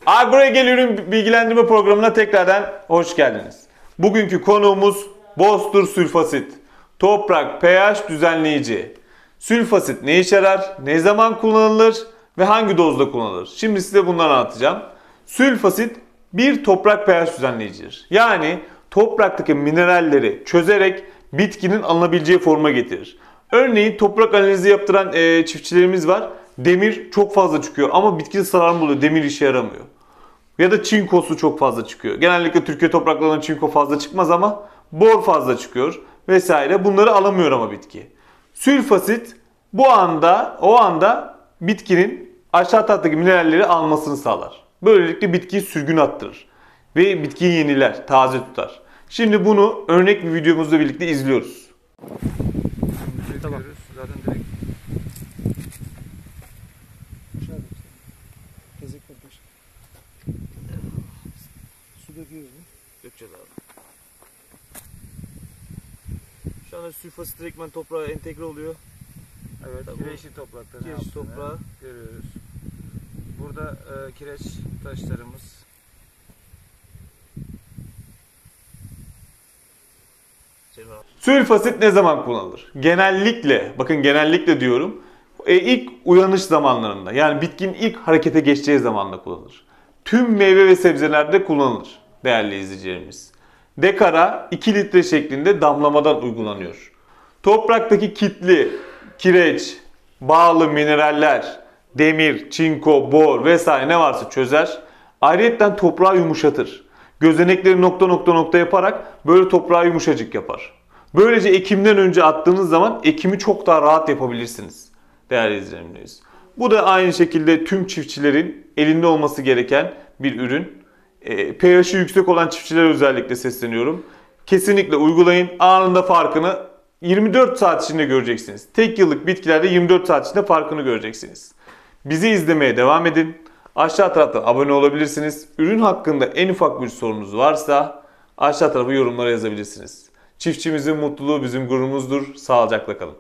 Agroege ürün bilgilendirme programına tekrardan hoş geldiniz. Bugünkü konuğumuz Bostur sülfasit. Toprak pH düzenleyici. Sülfasit ne işe yarar, ne zaman kullanılır ve hangi dozda kullanılır? Şimdi size bunları anlatacağım. Sülfasit bir toprak pH düzenleyicidir. Yani topraktaki mineralleri çözerek bitkinin alınabileceği forma getirir. Örneğin toprak analizi yaptıran çiftçilerimiz var. Demir çok fazla çıkıyor ama bitki zararlı oluyor. Demir işe yaramıyor. Ya da çinkosu çok fazla çıkıyor. Genellikle Türkiye topraklarında çinko fazla çıkmaz ama bor fazla çıkıyor vesaire. Bunları alamıyor ama bitki. Sülfasit o anda bitkinin aşağı tattaki mineralleri almasını sağlar. Böylelikle bitkiyi sürgün attırır ve bitkiyi yeniler, taze tutar. Şimdi bunu örnek bir videomuzla birlikte izliyoruz. Tamam. Zaten direkt su döküyoruz mu? Dökeceğiz abi. Şu anda sülfasit direktmen toprağa entegre oluyor. Evet, Tabii kireçli toprakların kireç altını toprağı görüyoruz. Burada kireç taşlarımız. Sülfasit ne zaman kullanılır? Genellikle, bakın genellikle diyorum, ilk uyanış zamanlarında, yani bitkinin ilk harekete geçeceği zamanda kullanılır. Tüm meyve ve sebzelerde kullanılır değerli izleyicilerimiz. Dekara 2 litre şeklinde damlamadan uygulanıyor. Topraktaki kitli, kireç, bağlı mineraller, demir, çinko, bor vesaire ne varsa çözer. Ayrıca toprağı yumuşatır. Gözenekleri nokta yaparak böyle toprağı yumuşacık yapar. Böylece ekimden önce attığınız zaman ekimi çok daha rahat yapabilirsiniz değerli izleyicilerimiz. Bu da aynı şekilde tüm çiftçilerin elinde olması gereken bir ürün. pH'i yüksek olan çiftçilere özellikle sesleniyorum. Kesinlikle uygulayın. Anında farkını 24 saat içinde göreceksiniz. Tek yıllık bitkilerde 24 saat içinde farkını göreceksiniz. Bizi izlemeye devam edin. Aşağı taraftan abone olabilirsiniz. Ürün hakkında en ufak bir sorunuz varsa aşağı tarafa yorumlara yazabilirsiniz. Çiftçimizin mutluluğu bizim gururumuzdur. Sağlıcakla kalın.